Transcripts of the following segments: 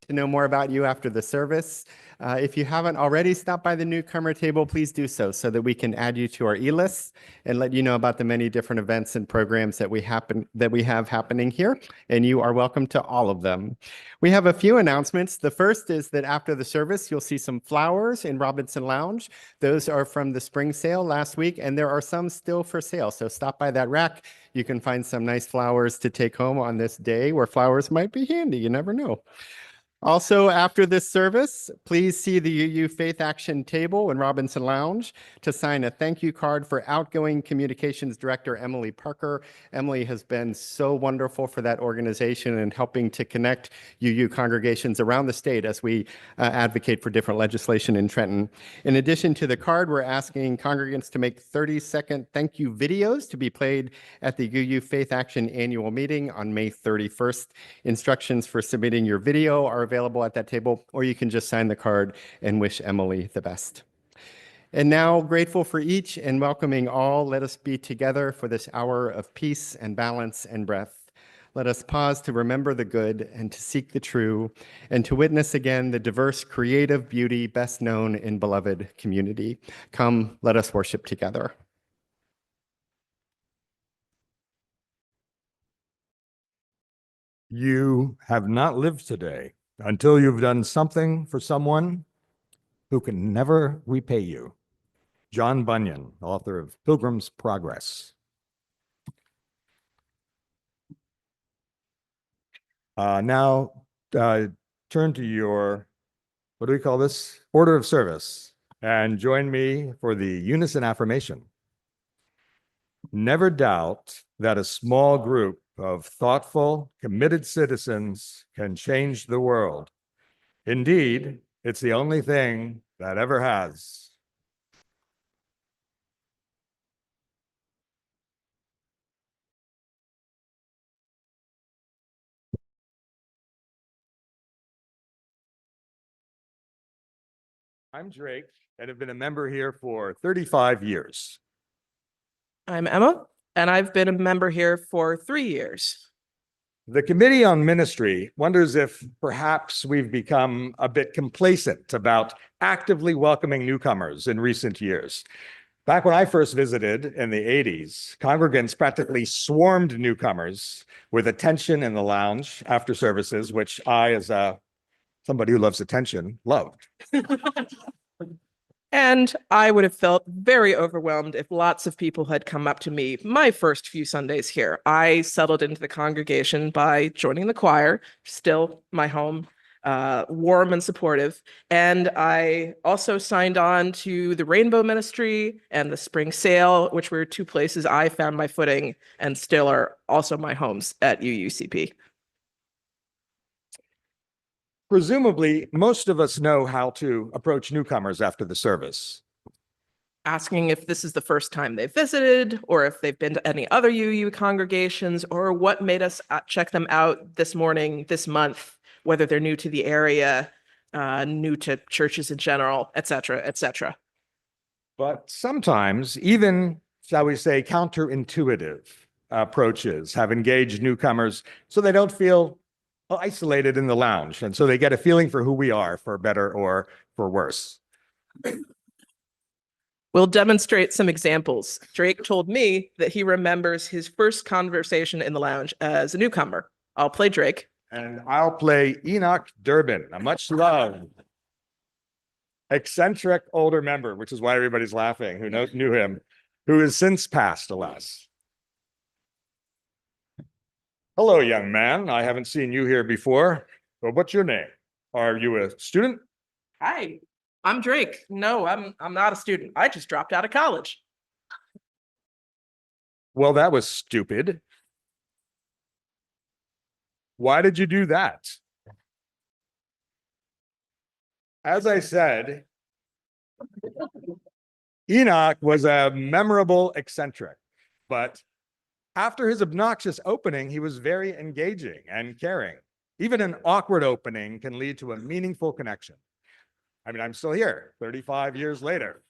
To know more about you after the service. If you haven't already stopped by the newcomer table, please do so that we can add you to our e-list and let you know about the many different events and programs that we have happening here. And you are welcome to all of them. We have a few announcements. The first is that after the service, you'll see some flowers in Robinson Lounge. Those are from the spring sale last week, and there are some still for sale. So stop by that rack. You can find some nice flowers to take home on this day where flowers might be handy. You never know. Also, after this service, please see the UU Faith Action table in Robinson Lounge to sign a thank you card for outgoing communications director Emily Parker. Emily has been so wonderful for that organization and helping to connect UU congregations around the state as we advocate for different legislation in Trenton. In addition to the card, we're asking congregants to make 30-second thank you videos to be played at the UU Faith Action annual meeting on May 31st. Instructions for submitting your video are available at that table, or you can just sign the card and wish Emily the best. And now, grateful for each and welcoming all, let us be together for this hour of peace and balance and breath. Let us pause to remember the good and to seek the true and to witness again the diverse creative beauty best known in beloved community. Come, let us worship together. You have not lived today until you've done something for someone who can never repay you. John Bunyan, author of Pilgrim's Progress. Now, turn to your, what do we call this? Order of service, and join me for the unison affirmation. Never doubt that a small group of thoughtful, committed citizens can change the world. Indeed, it's the only thing that ever has. I'm Drake and have been a member here for 35 years. I'm Emma, and I've been a member here for 3 years. The Committee on Ministry wonders if perhaps we've become a bit complacent about actively welcoming newcomers in recent years. Back when I first visited in the 80s, congregants practically swarmed newcomers with attention in the lounge after services, which I, as somebody who loves attention, loved. And I would have felt very overwhelmed if lots of people had come up to me my first few Sundays here. I settled into the congregation by joining the choir, still my home, warm and supportive. And I also signed on to the Rainbow Ministry and the Spring Sale, which were two places I found my footing and still are also my homes at UUCP. Presumably, most of us know how to approach newcomers after the service. Asking if this is the first time they've visited, or if they've been to any other UU congregations, or what made us check them out this morning, this month, whether they're new to the area, new to churches in general, et cetera, et cetera. But sometimes, even, shall we say, counterintuitive approaches have engaged newcomers so they don't feel isolated in the lounge, and so they get a feeling for who we are, for better or for worse. We'll demonstrate some examples. Drake told me that he remembers his first conversation in the lounge as a newcomer. I'll play Drake. And I'll play Enoch Durbin, a much loved, eccentric older member, which is why everybody's laughing, who knew him, who has since passed, alas. Hello, young man. I haven't seen you here before. Well, what's your name? Are you a student? Hi, I'm Drake. No, I'm not a student. I just dropped out of college. Well, that was stupid. Why did you do that? As I said, Enoch was a memorable eccentric, but after his obnoxious opening, he was very engaging and caring. Even an awkward opening can lead to a meaningful connection. I mean, I'm still here 35 years later.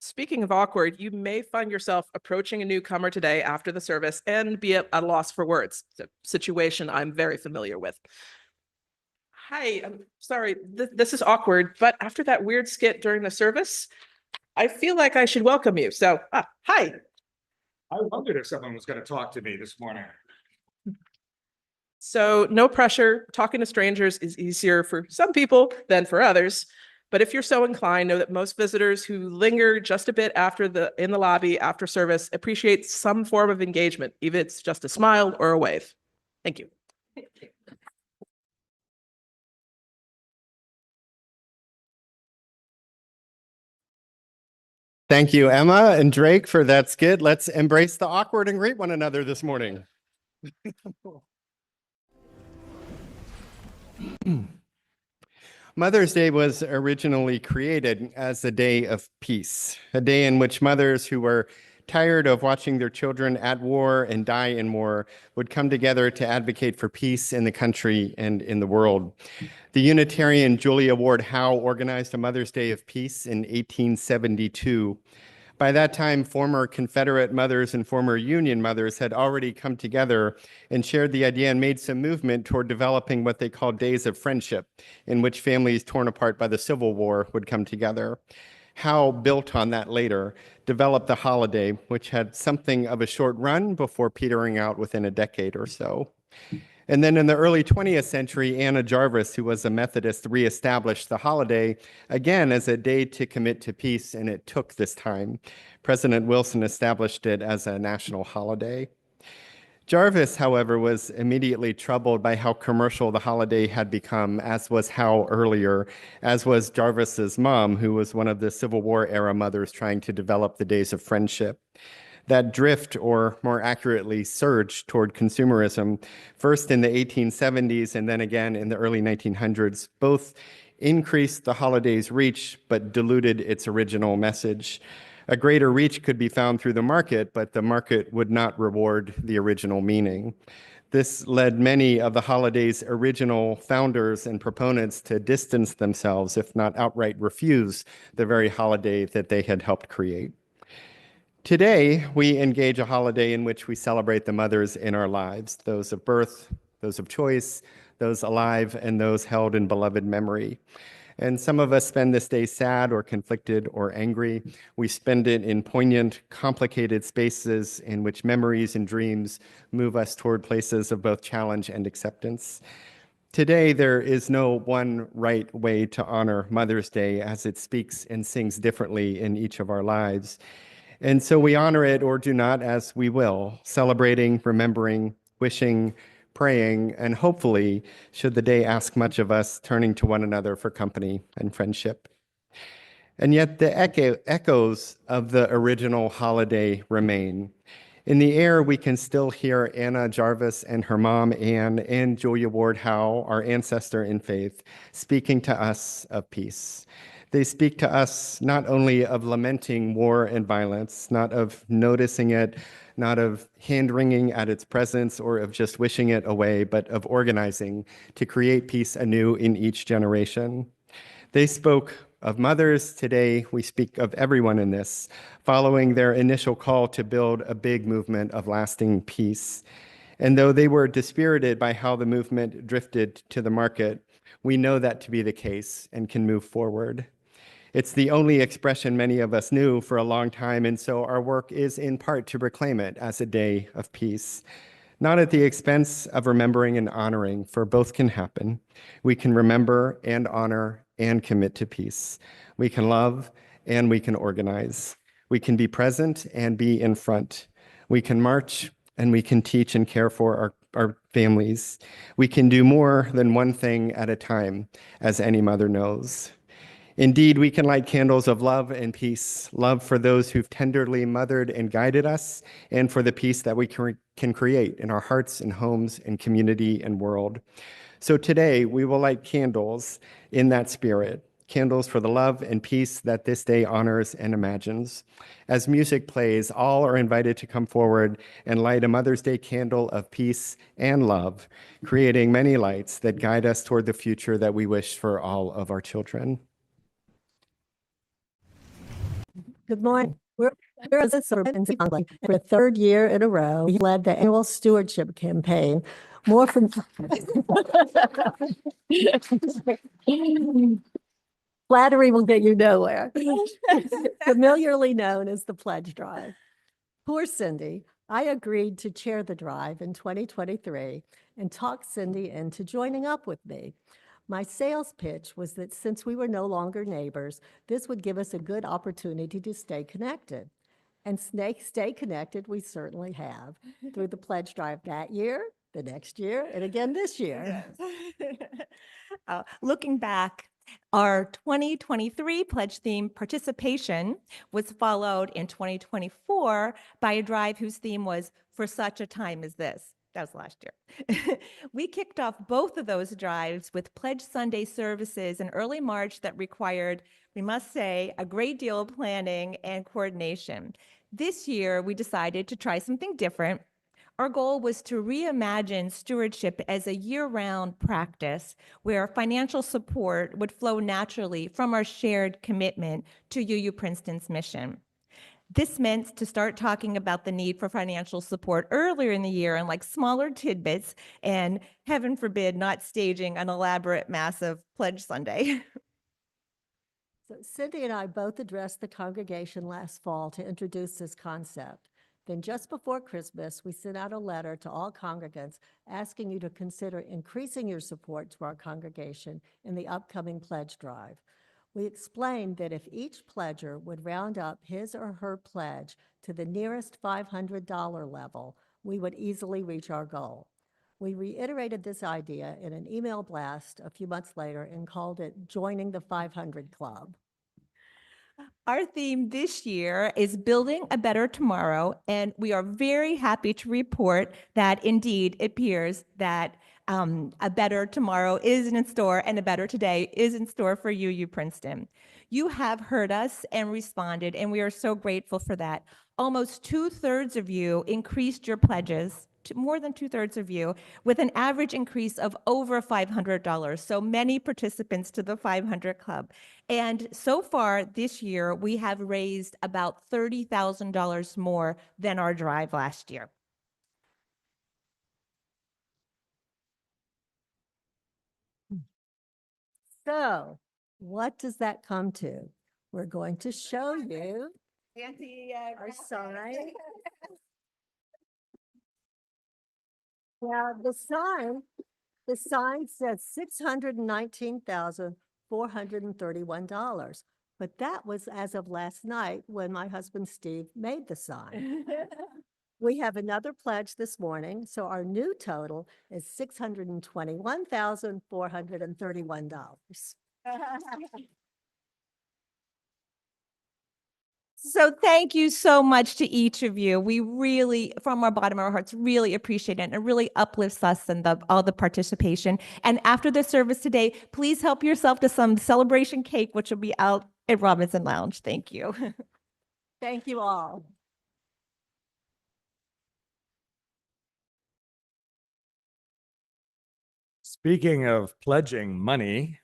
Speaking of awkward, you may find yourself approaching a newcomer today after the service and be at a loss for words. It's a situation I'm very familiar with. Hi, I'm sorry, this is awkward, but after that weird skit during the service, I feel like I should welcome you. So, hi. I wondered if someone was going to talk to me this morning. So no pressure. Talking to strangers is easier for some people than for others. But if you're so inclined, know that most visitors who linger just a bit in the lobby after service appreciate some form of engagement, even if it's just a smile or a wave. Thank you. Thank you, Emma and Drake, for that skit. Let's embrace the awkward and greet one another this morning. Mother's Day was originally created as a day of peace, a day in which mothers who were tired of watching their children at war and die in war would come together to advocate for peace in the country and in the world. The Unitarian Julia Ward Howe organized a Mother's Day of Peace in 1872. By that time, former Confederate mothers and former Union mothers had already come together and shared the idea and made some movement toward developing what they called days of friendship, in which families torn apart by the Civil War would come together. Howe built on that later, developed the holiday, which had something of a short run before petering out within a decade or so. And then in the early 20th century, Anna Jarvis, who was a Methodist, reestablished the holiday again as a day to commit to peace, and it took this time. President Wilson established it as a national holiday. Jarvis, however, was immediately troubled by how commercial the holiday had become, as was Howe earlier, as was Jarvis's mom, who was one of the Civil War era mothers trying to develop the days of friendship. That drift, or more accurately, surge toward consumerism, first in the 1870s and then again in the early 1900s, both increased the holiday's reach but diluted its original message. A greater reach could be found through the market, but the market would not reward the original meaning. This led many of the holiday's original founders and proponents to distance themselves, if not outright refuse, the very holiday that they had helped create. Today, we engage a holiday in which we celebrate the mothers in our lives, those of birth, those of choice, those alive, and those held in beloved memory. And some of us spend this day sad or conflicted or angry. We spend it in poignant, complicated spaces in which memories and dreams move us toward places of both challenge and acceptance. Today, there is no one right way to honor Mother's Day, as it speaks and sings differently in each of our lives. And so we honor it or do not as we will, celebrating, remembering, wishing, praying, and hopefully, should the day ask much of us, turning to one another for company and friendship. And yet the echoes of the original holiday remain. In the air, we can still hear Anna Jarvis and her mom, Anne, and Julia Ward Howe, our ancestor in faith, speaking to us of peace. They speak to us not only of lamenting war and violence, not of noticing it, not of hand-wringing at its presence or of just wishing it away, but of organizing to create peace anew in each generation. They spoke of mothers. Today, we speak of everyone in this, following their initial call to build a big movement of lasting peace. And though they were dispirited by how the movement drifted to the market, we know that to be the case and can move forward. It's the only expression many of us knew for a long time, and so our work is in part to reclaim it as a day of peace, not at the expense of remembering and honoring, for both can happen. We can remember and honor and commit to peace. We can love and we can organize. We can be present and be in front. We can march and we can teach and care for our families. We can do more than one thing at a time, as any mother knows. Indeed, we can light candles of love and peace, love for those who've tenderly mothered and guided us, and for the peace that we can create in our hearts and homes and community and world. So today, we will light candles in that spirit, candles for the love and peace that this day honors and imagines. As music plays, all are invited to come forward and light a Mother's Day candle of peace and love, creating many lights that guide us toward the future that we wish for all of our children. Good morning. We're as a servant in Conklin. For the third year in a row, we led the annual stewardship campaign. More from flattery will get you nowhere. Familiarly known as the pledge drive. Poor Cindy, I agreed to chair the drive in 2023 and talked Cindy into joining up with me. My sales pitch was that since we were no longer neighbors, this would give us a good opportunity to stay connected. And stay connected, we certainly have, through the pledge drive that year, the next year, and again this year. Looking back, our 2023 pledge theme participation was followed in 2024 by a drive whose theme was "For Such a Time as This." That was last year. We kicked off both of those drives with Pledge Sunday services in early March that required, we must say, a great deal of planning and coordination. This year, we decided to try something different. Our goal was to reimagine stewardship as a year-round practice where financial support would flow naturally from our shared commitment to UU Princeton's mission. This meant to start talking about the need for financial support earlier in the year and like smaller tidbits, and heaven forbid, not staging an elaborate, massive Pledge Sunday. So Cindy and I both addressed the congregation last fall to introduce this concept. Then just before Christmas, we sent out a letter to all congregants asking you to consider increasing your support to our congregation in the upcoming pledge drive. We explained that if each pledger would round up his or her pledge to the nearest $500 level, we would easily reach our goal. We reiterated this idea in an email blast a few months later and called it Joining the 500 Club. Our theme this year is Building a Better Tomorrow, and we are very happy to report that indeed it appears that a better tomorrow is in store and a better today is in store for UU Princeton. You have heard us and responded, and we are so grateful for that. Almost 2/3 of you increased your pledges, more than 2/3 of you, with an average increase of over $500. So many participants to the 500 Club. And so far this year, we have raised about $30,000 more than our drive last year. So what does that come to? We're going to show you our sign. Now, the sign says $619,431, but that was as of last night when my husband Steve made the sign. We have another pledge this morning, so our new total is $621,431. So thank you so much to each of you. We really, from our bottom of our hearts, really appreciate it. And it really uplifts us and all the participation. And after the service today, please help yourself to some celebration cake, which will be out at Robinson Lounge. Thank you. Thank you all. Speaking of pledging money,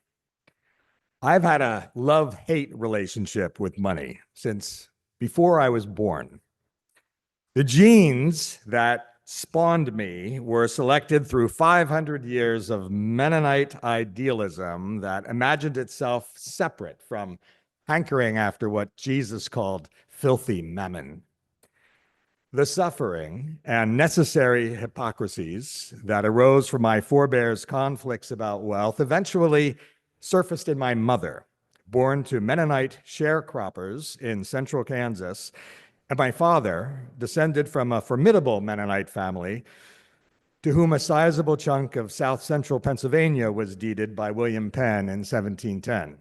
I've had a love-hate relationship with money since before I was born. The genes that spawned me were selected through 500 years of Mennonite idealism that imagined itself separate from hankering after what Jesus called filthy mammon. The suffering and necessary hypocrisies that arose from my forebears' conflicts about wealth eventually surfaced in my mother, born to Mennonite sharecroppers in central Kansas, and my father, descended from a formidable Mennonite family to whom a sizable chunk of south central Pennsylvania was deeded by William Penn in 1710.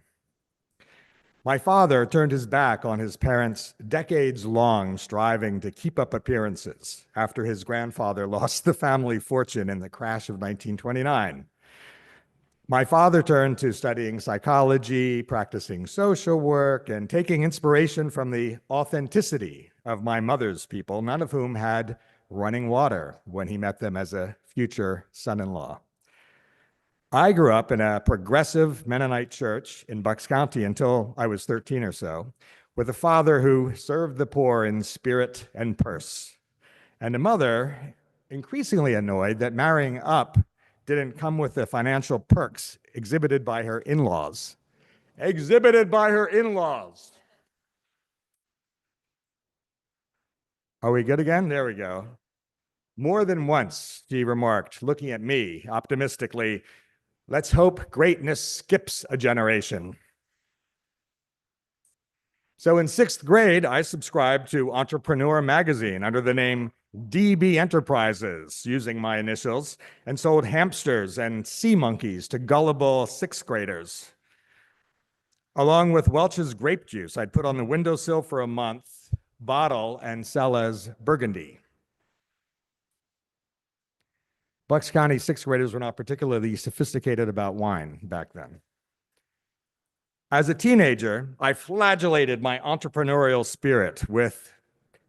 My father turned his back on his parents' decades-long striving to keep up appearances after his grandfather lost the family fortune in the crash of 1929. My father turned to studying psychology, practicing social work, and taking inspiration from the authenticity of my mother's people, none of whom had running water when he met them as a future son-in-law. I grew up in a progressive Mennonite church in Bucks County until I was 13 or so, with a father who served the poor in spirit and purse, and a mother increasingly annoyed that marrying up didn't come with the financial perks exhibited by her in-laws. Exhibited by her in-laws. Are we good again? There we go. More than once, she remarked, looking at me optimistically, "Let's hope greatness skips a generation." So in 6th grade, I subscribed to Entrepreneur magazine under the name DB Enterprises, using my initials, and sold hamsters and sea monkeys to gullible 6th graders. Along with Welch's grape juice, I'd put on the windowsill for a month, bottle, and sell as Burgundy. Bucks County 6th graders were not particularly sophisticated about wine back then. As a teenager, I flagellated my entrepreneurial spirit with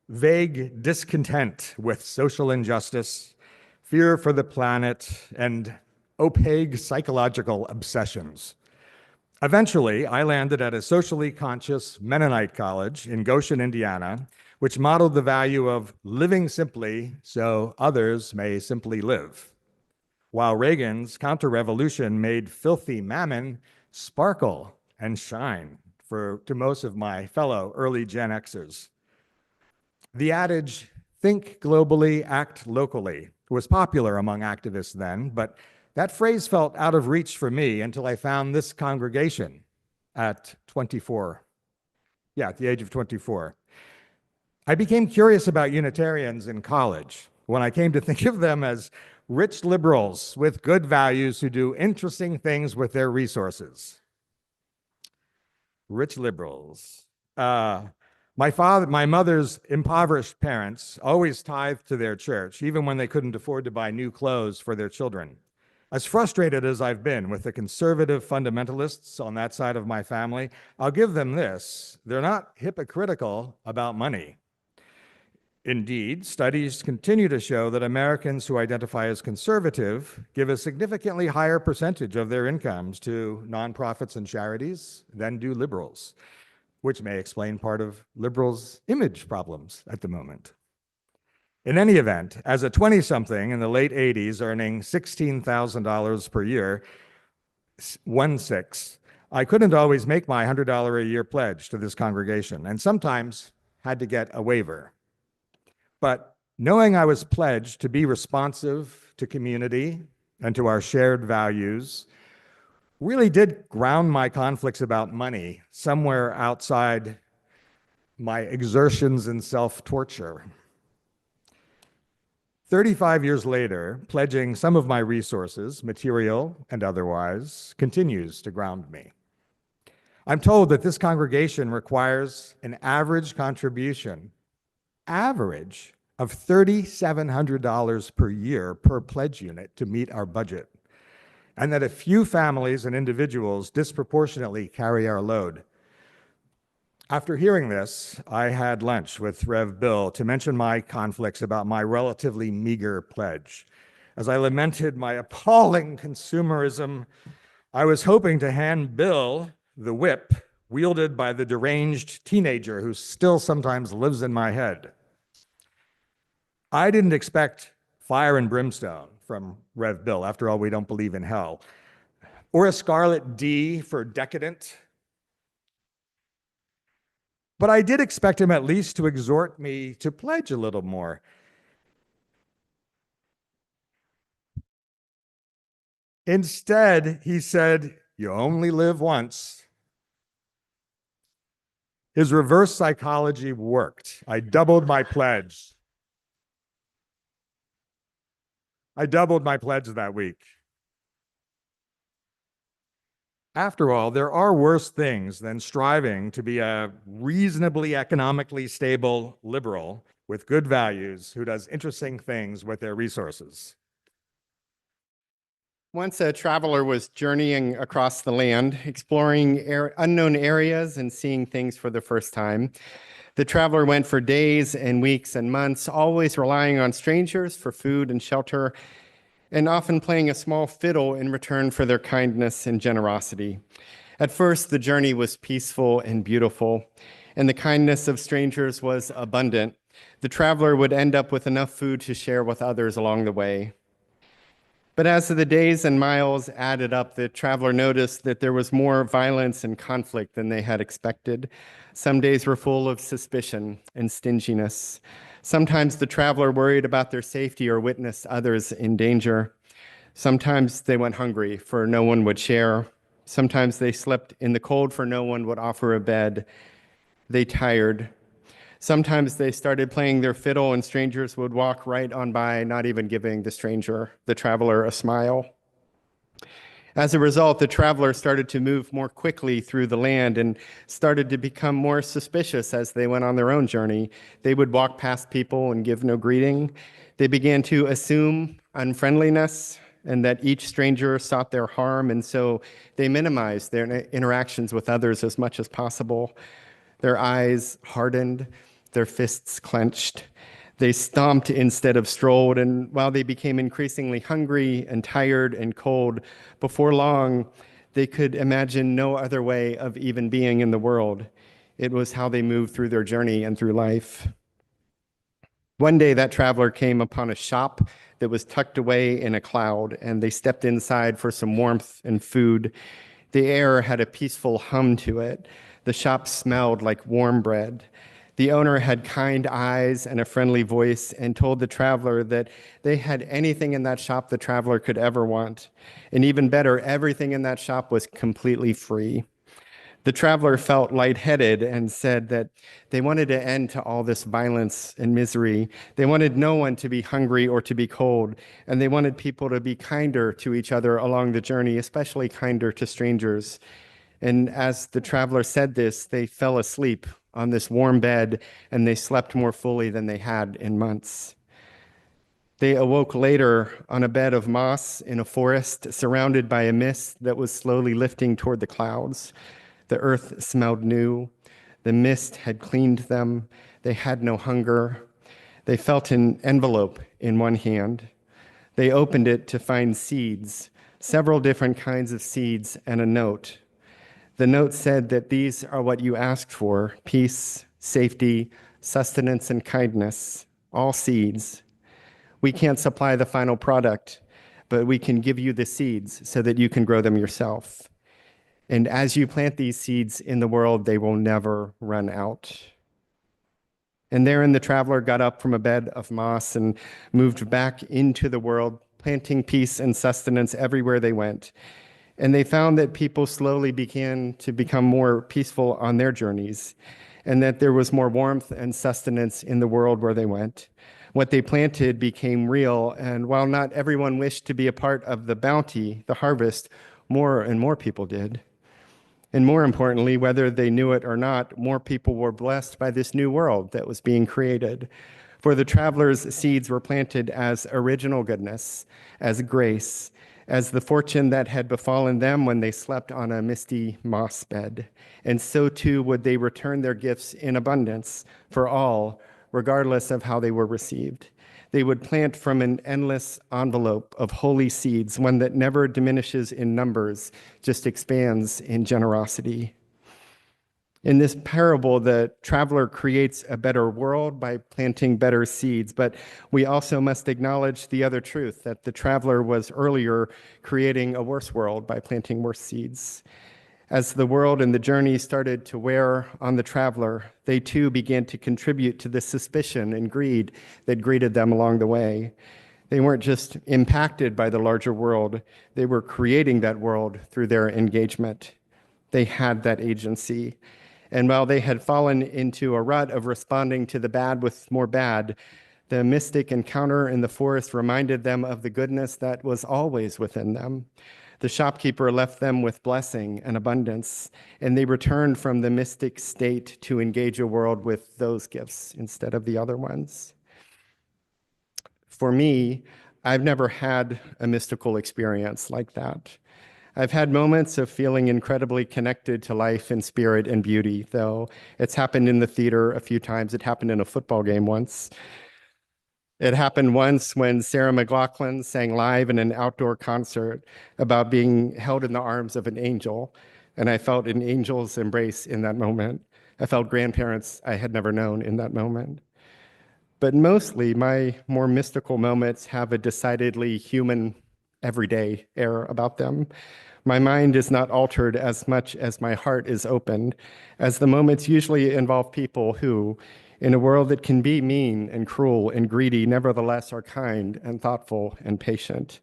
vague discontent with social injustice, fear for the planet, and opaque psychological obsessions. Eventually, I landed at a socially conscious Mennonite college in Goshen, Indiana, which modeled the value of living simply so others may simply live, while Reagan's counter-revolution made filthy mammon sparkle and shine to most of my fellow early Gen Xers. The adage, "think globally, act locally," was popular among activists then, but that phrase felt out of reach for me until I found this congregation at 24. Yeah, at the age of 24. I became curious about Unitarians in college when I came to think of them as rich liberals with good values who do interesting things with their resources. Rich liberals. My mother's impoverished parents always tithed to their church, even when they couldn't afford to buy new clothes for their children. As frustrated as I've been with the conservative fundamentalists on that side of my family, I'll give them this: they're not hypocritical about money. Indeed, studies continue to show that Americans who identify as conservative give a significantly higher percentage of their incomes to nonprofits and charities than do liberals, which may explain part of liberals' image problems at the moment. In any event, as a 20-something in the late 80s earning $16,000 per year, 1/6, I couldn't always make my $100 a year pledge to this congregation, and sometimes had to get a waiver. But knowing I was pledged to be responsive to community and to our shared values really did ground my conflicts about money somewhere outside my exertions in self-torture. 35 years later, pledging some of my resources, material and otherwise, continues to ground me. I'm told that this congregation requires an average contribution, of $3,700 per year per pledge unit to meet our budget, and that a few families and individuals disproportionately carry our load. After hearing this, I had lunch with Rev. Bill to mention my conflicts about my relatively meager pledge. As I lamented my appalling consumerism, I was hoping to hand Bill the whip wielded by the deranged teenager who still sometimes lives in my head. I didn't expect fire and brimstone from Rev. Bill. After all, we don't believe in hell. Or a scarlet D for decadent. But I did expect him at least to exhort me to pledge a little more. Instead, he said, "You only live once." His reverse psychology worked. I doubled my pledge. That week. After all, there are worse things than striving to be a reasonably economically stable liberal with good values who does interesting things with their resources. Once a traveler was journeying across the land, exploring unknown areas and seeing things for the first time. The traveler went for days and weeks and months, always relying on strangers for food and shelter, and often playing a small fiddle in return for their kindness and generosity. At first, the journey was peaceful and beautiful, and the kindness of strangers was abundant, the traveler would end up with enough food to share with others along the way. But as the days and miles added up, the traveler noticed that there was more violence and conflict than they had expected. Some days were full of suspicion and stinginess. Sometimes the traveler worried about their safety or witnessed others in danger. Sometimes they went hungry, for no one would share. Sometimes they slept in the cold, for no one would offer a bed. They tired. Sometimes they started playing their fiddle and strangers would walk right on by, not even giving the traveler, a smile. As a result, the traveler started to move more quickly through the land and started to become more suspicious as they went on their own journey. They would walk past people and give no greeting. They began to assume unfriendliness and that each stranger sought their harm, and so they minimized their interactions with others as much as possible. Their eyes hardened, their fists clenched. They stomped instead of strolled, and while they became increasingly hungry and tired and cold, before long, they could imagine no other way of even being in the world. It was how they moved through their journey and through life. One day, that traveler came upon a shop that was tucked away in a cloud, and they stepped inside for some warmth and food. The air had a peaceful hum to it. The shop smelled like warm bread. The owner had kind eyes and a friendly voice and told the traveler that they had anything in that shop the traveler could ever want. And even better, everything in that shop was completely free. The traveler felt lightheaded and said that they wanted to end to all this violence and misery. They wanted no one to be hungry or to be cold, and they wanted people to be kinder to each other along the journey, especially kinder to strangers. And as the traveler said this, they fell asleep on this warm bed, and they slept more fully than they had in months. They awoke later on a bed of moss in a forest, surrounded by a mist that was slowly lifting toward the clouds. The earth smelled new. The mist had cleaned them. They had no hunger. They felt an envelope in one hand. They opened it to find seeds, several different kinds of seeds, and a note. The note said that these are what you asked for: peace, safety, sustenance, and kindness, all seeds. We can't supply the final product, but we can give you the seeds so that you can grow them yourself. And as you plant these seeds in the world, they will never run out. And therein the traveler got up from a bed of moss and moved back into the world, planting peace and sustenance everywhere they went. And they found that people slowly began to become more peaceful on their journeys, and that there was more warmth and sustenance in the world where they went. What they planted became real, and while not everyone wished to be a part of the bounty, the harvest, more and more people did. And more importantly, whether they knew it or not, more people were blessed by this new world that was being created. For the travelers' seeds were planted as original goodness, as grace, as the fortune that had befallen them when they slept on a misty moss bed. And so too would they return their gifts in abundance for all, regardless of how they were received. They would plant from an endless envelope of holy seeds, one that never diminishes in numbers, just expands in generosity. In this parable, the traveler creates a better world by planting better seeds, but we also must acknowledge the other truth, that the traveler was earlier creating a worse world by planting worse seeds. As the world and the journey started to wear on the traveler, they too began to contribute to the suspicion and greed that greeted them along the way. They weren't just impacted by the larger world, they were creating that world through their engagement. They had that agency. And while they had fallen into a rut of responding to the bad with more bad, the mystic encounter in the forest reminded them of the goodness that was always within them. The shopkeeper left them with blessing and abundance, and they returned from the mystic state to engage a world with those gifts instead of the other ones. For me, I've never had a mystical experience like that. I've had moments of feeling incredibly connected to life and spirit and beauty, though it's happened in the theater a few times. It happened in a football game once. It happened once when Sarah McLachlan sang live in an outdoor concert about being held in the arms of an angel, and I felt an angel's embrace in that moment. I felt grandparents I had never known in that moment. But mostly, my more mystical moments have a decidedly human, everyday air about them. My mind is not altered as much as my heart is opened, as the moments usually involve people who, in a world that can be mean and cruel and greedy, nevertheless are kind and thoughtful and patient.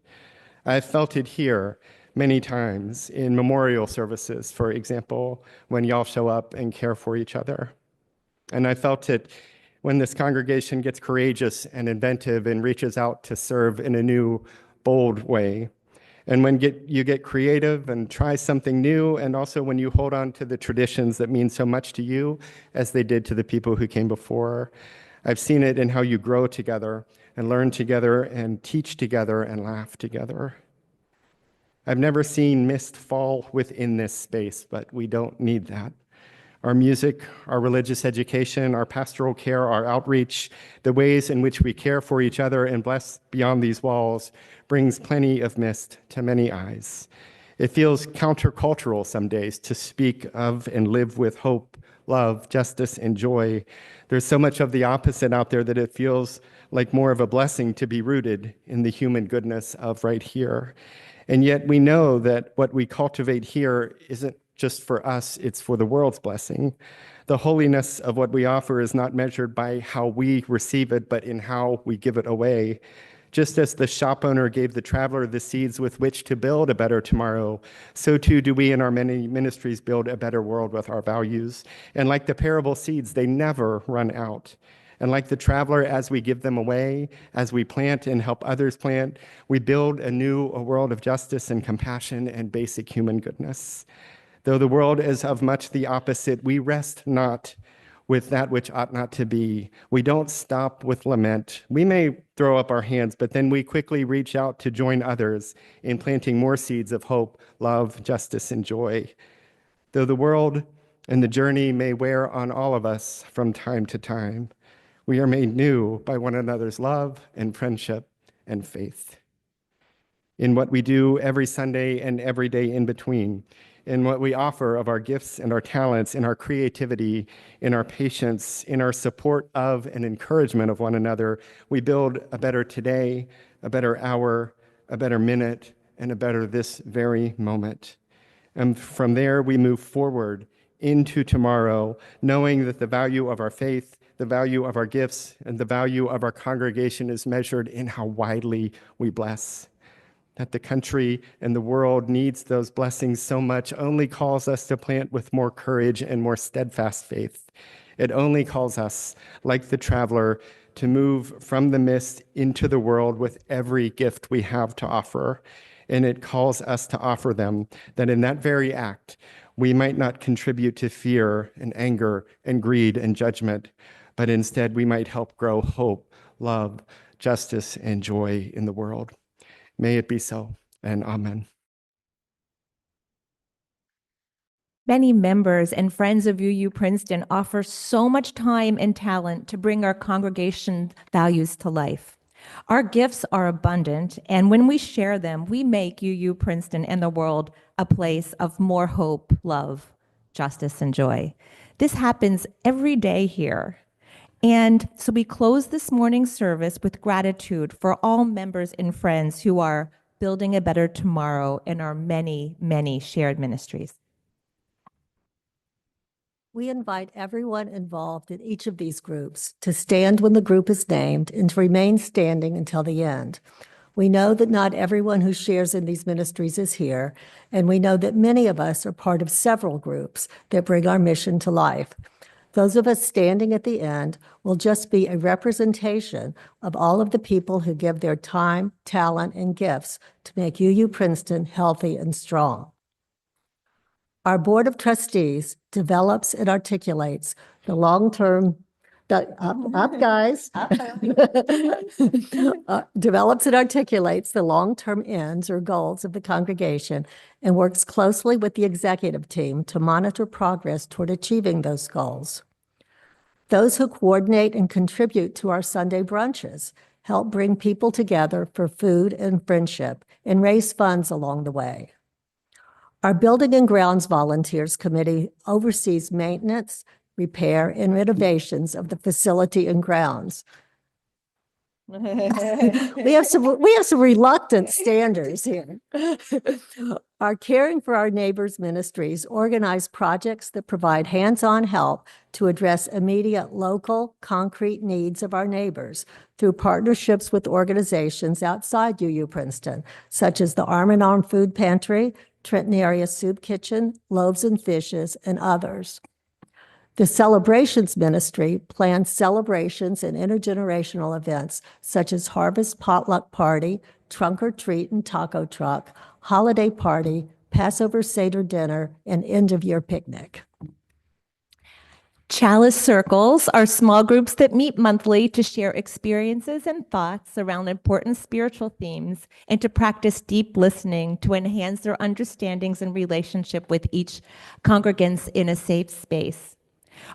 I've felt it here many times in memorial services, for example, when y'all show up and care for each other. And I felt it when this congregation gets courageous and inventive and reaches out to serve in a new, bold way. And when you get creative and try something new, and also when you hold on to the traditions that mean so much to you, as they did to the people who came before. I've seen it in how you grow together and learn together and teach together and laugh together. I've never seen mist fall within this space, but we don't need that. Our music, our religious education, our pastoral care, our outreach, the ways in which we care for each other and bless beyond these walls brings plenty of mist to many eyes. It feels countercultural some days to speak of and live with hope, love, justice, and joy. There's so much of the opposite out there that it feels like more of a blessing to be rooted in the human goodness of right here. And yet we know that what we cultivate here isn't just for us, it's for the world's blessing. The holiness of what we offer is not measured by how we receive it, but in how we give it away. Just as the shop owner gave the traveler the seeds with which to build a better tomorrow, so too do we in our many ministries build a better world with our values. And like the parable seeds, they never run out. And like the traveler, as we give them away, as we plant and help others plant, we build a world of justice and compassion and basic human goodness. Though the world is of much the opposite, we rest not with that which ought not to be. We don't stop with lament. We may throw up our hands, but then we quickly reach out to join others in planting more seeds of hope, love, justice, and joy. Though the world and the journey may wear on all of us from time to time, we are made new by one another's love and friendship and faith. In what we do every Sunday and every day in between, in what we offer of our gifts and our talents, in our creativity, in our patience, in our support of and encouragement of one another, we build a better today, a better hour, a better minute, and a better this very moment. And from there, we move forward into tomorrow, knowing that the value of our faith, the value of our gifts, and the value of our congregation is measured in how widely we bless. That the country and the world needs those blessings so much only calls us to plant with more courage and more steadfast faith. It only calls us, like the traveler, to move from the mist into the world with every gift we have to offer. And it calls us to offer them, that in that very act, we might not contribute to fear and anger and greed and judgment, but instead we might help grow hope, love, justice, and joy in the world. May it be so, and amen. Many members and friends of UU Princeton offer so much time and talent to bring our congregation values to life. Our gifts are abundant, and when we share them, we make UU Princeton and the world a place of more hope, love, justice, and joy. This happens every day here. And so we close this morning's service with gratitude for all members and friends who are building a better tomorrow in our many, many shared ministries. We invite everyone involved in each of these groups to stand when the group is named and to remain standing until the end. We know that not everyone who shares in these ministries is here, and we know that many of us are part of several groups that bring our mission to life. Those of us standing at the end will just be a representation of all of the people who give their time, talent, and gifts to make UU Princeton healthy and strong. Our Board of Trustees develops and articulates the long-term, develops and articulates the long-term ends or goals of the congregation and works closely with the executive team to monitor progress toward achieving those goals. Those who coordinate and contribute to our Sunday brunches help bring people together for food and friendship and raise funds along the way. Our Building and Grounds Volunteers Committee oversees maintenance, repair, and renovations of the facility and grounds. We have some reluctant standers here. Our Caring for Our Neighbors ministries organize projects that provide hands-on help to address immediate local, concrete needs of our neighbors through partnerships with organizations outside UU Princeton, such as the Arm in Arm Food Pantry, Trenton Area Soup Kitchen, Loaves and Fishes, and others. The Celebrations Ministry plans celebrations and intergenerational events such as Harvest Potluck Party, Trunk or Treat and Taco Truck, Holiday Party, Passover Seder Dinner, and End-of-Year Picnic. Chalice circles are small groups that meet monthly to share experiences and thoughts around important spiritual themes and to practice deep listening to enhance their understandings and relationship with each congregants in a safe space.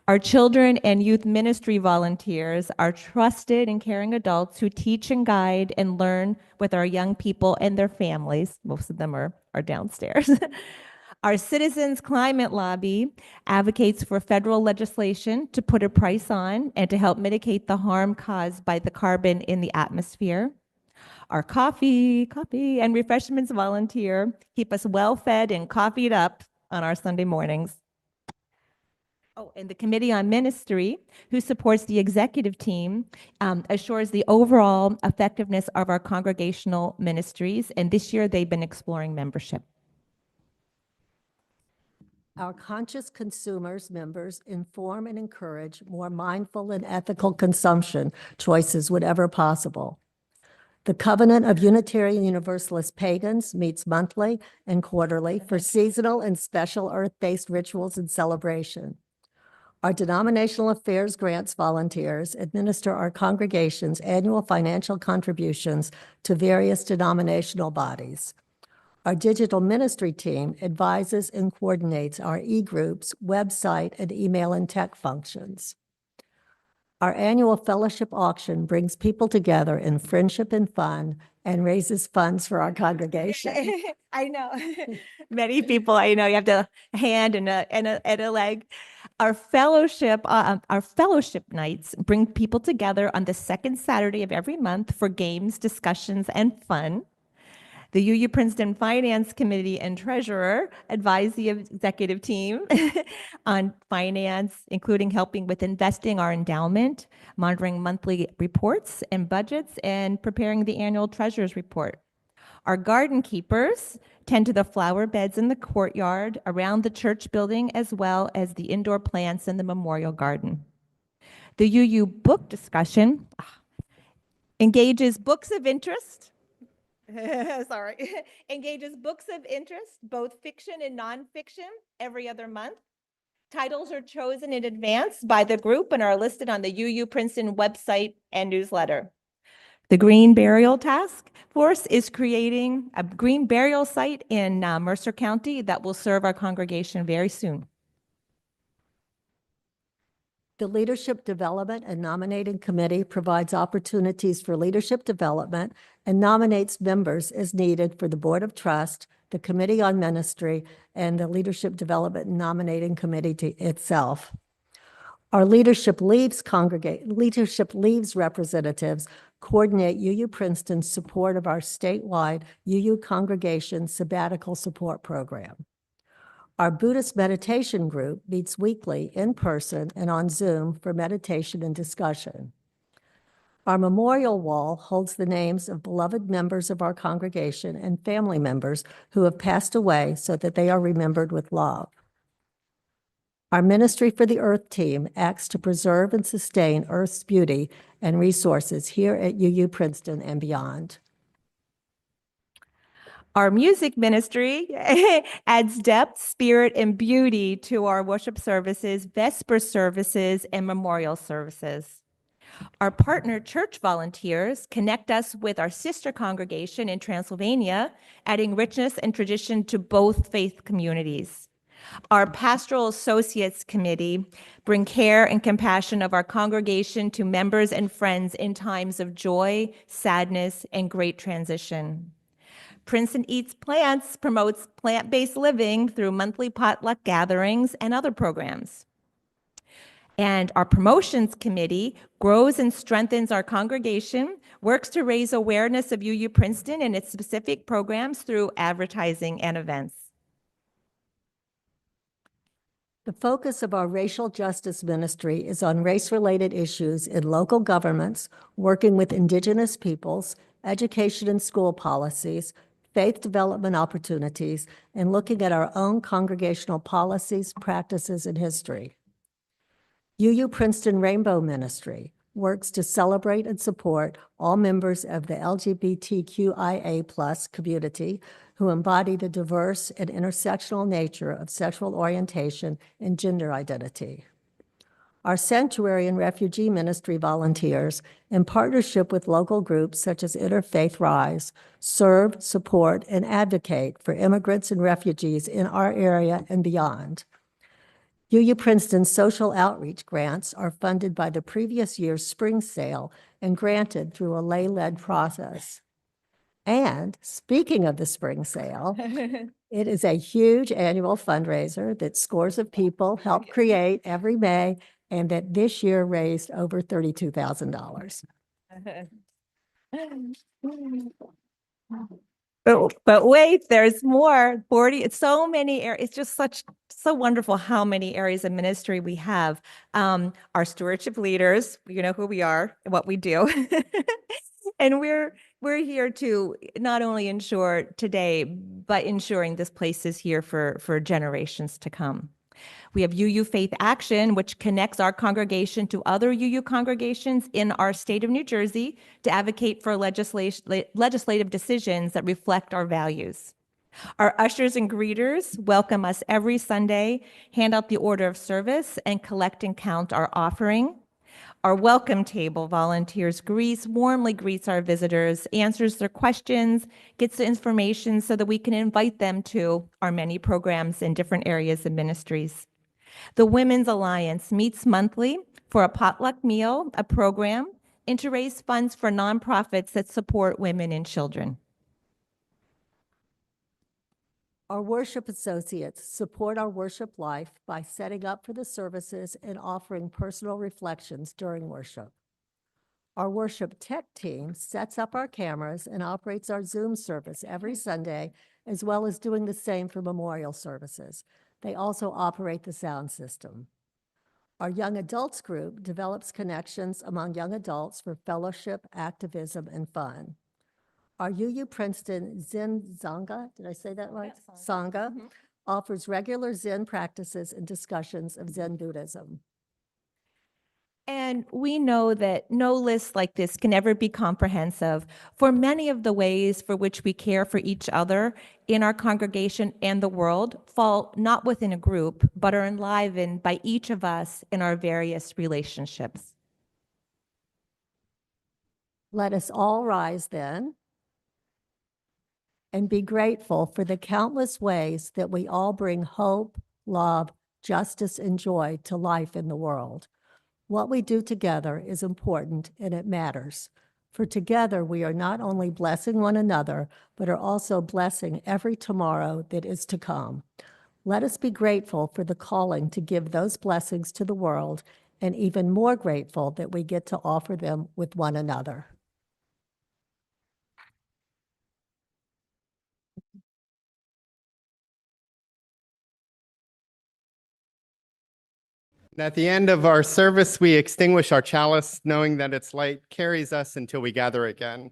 Our children and youth ministry volunteers are trusted and caring adults who teach and guide and learn with our young people and their families. Most of them are downstairs. Our Citizens Climate Lobby advocates for federal legislation to put a price on and to help mitigate the harm caused by the carbon in the atmosphere. Our coffee and refreshments volunteer keep us well fed and coffeeed up on our Sunday mornings. Oh, and the Committee on Ministry, who supports the executive team, assures the overall effectiveness of our congregational ministries. And this year, they've been exploring membership. Our Conscious Consumers members inform and encourage more mindful and ethical consumption choices whenever possible. The Covenant of Unitarian Universalist Pagans meets monthly and quarterly for seasonal and special earth-based rituals and celebration. Our Denominational Affairs Grants volunteers administer our congregation's annual financial contributions to various denominational bodies. Our digital ministry team advises and coordinates our e-groups, website, and email and tech functions. Our annual fellowship auction brings people together in friendship and fun and raises funds for our congregation. I know. Many people, I know, you have a hand and a leg. Our fellowship nights bring people together on the second Saturday of every month for games, discussions, and fun. The UU Princeton Finance Committee and Treasurer advise the executive team on finance, including helping with investing our endowment, monitoring monthly reports and budgets, and preparing the annual treasurer's report. Our garden keepers tend to the flower beds in the courtyard around the church building, as well as the indoor plants in the memorial garden. The UU book discussion engages books of interest. Engages books of interest, both fiction and nonfiction, every other month. Titles are chosen in advance by the group and are listed on the UU Princeton website and newsletter. The Green Burial Task Force is creating a green burial site in Mercer County that will serve our congregation very soon. The Leadership Development and Nominating Committee provides opportunities for leadership development and nominates members as needed for the Board of Trust, the Committee on Ministry, and the Leadership Development and Nominating Committee itself. Our Leadership Leaves representatives coordinate UU Princeton's support of our statewide UU Congregation Sabbatical Support Program. Our Buddhist meditation group meets weekly in person and on Zoom for meditation and discussion. Our memorial wall holds the names of beloved members of our congregation and family members who have passed away so that they are remembered with love. Our Ministry for the Earth team acts to preserve and sustain Earth's beauty and resources here at UU Princeton and beyond. Our music ministry adds depth, spirit, and beauty to our worship services, Vesper services, and memorial services. Our partner church volunteers connect us with our sister congregation in Transylvania, adding richness and tradition to both faith communities. Our Pastoral Associates Committee bring care and compassion of our congregation to members and friends in times of joy, sadness, and great transition. Princeton Eats Plants promotes plant-based living through monthly potluck gatherings and other programs. And our promotions committee grows and strengthens our congregation, works to raise awareness of UU Princeton and its specific programs through advertising and events. The focus of our racial justice ministry is on race-related issues in local governments, working with Indigenous peoples, education and school policies, faith development opportunities, and looking at our own congregational policies, practices, and history. UU Princeton Rainbow Ministry works to celebrate and support all members of the LGBTQIA+ community who embody the diverse and intersectional nature of sexual orientation and gender identity. Our sanctuary and refugee ministry volunteers, in partnership with local groups such as Interfaith Rise, serve, support, and advocate for immigrants and refugees in our area and beyond. UU Princeton's social outreach grants are funded by the previous year's spring sale and granted through a lay-led process. And speaking of the spring sale, it is a huge annual fundraiser that scores of people help create every May, and that this year raised over $32,000. But wait, there's more. 40, it's so many areas. It's just so wonderful how many areas of ministry we have. Our stewardship leaders, you know who we are and what we do. And we're here to not only ensure today, but ensuring this place is here for generations to come. We have UU Faith Action, which connects our congregation to other UU congregations in our state of New Jersey to advocate for legislative decisions that reflect our values. Our ushers and greeters welcome us every Sunday, hand out the order of service, and collect and count our offering. Our welcome table volunteers warmly greets our visitors, answers their questions, gets the information so that we can invite them to our many programs in different areas and ministries. The Women's Alliance meets monthly for a potluck meal, a program, and to raise funds for nonprofits that support women and children. Our worship associates support our worship life by setting up for the services and offering personal reflections during worship. Our worship tech team sets up our cameras and operates our Zoom service every Sunday, as well as doing the same for memorial services. They also operate the sound system. Our young adults group develops connections among young adults for fellowship, activism, and fun. Our UU Princeton Zen Sangha, did I say that right? Yes, Sangha offers regular Zen practices and discussions of Zen Buddhism. And we know that no list like this can ever be comprehensive for many of the ways for which we care for each other in our congregation and the world fall not within a group, but are enlivened by each of us in our various relationships. Let us all rise then and be grateful for the countless ways that we all bring hope, love, justice, and joy to life in the world. What we do together is important and it matters. For together we are not only blessing one another, but are also blessing every tomorrow that is to come. Let us be grateful for the calling to give those blessings to the world, and even more grateful that we get to offer them with one another. At the end of our service, we extinguish our chalice, knowing that its light carries us until we gather again.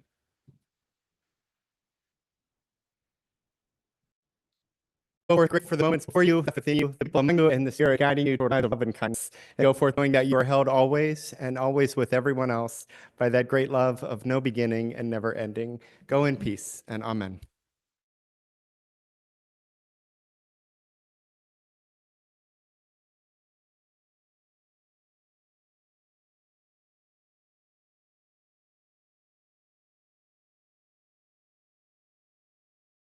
Go forth for the moments before you, within you, the people among you, and the Spirit guiding you toward love and kindness. And go forth knowing that you are held always and always with everyone else by that great love of no beginning and never ending. Go in peace, and amen.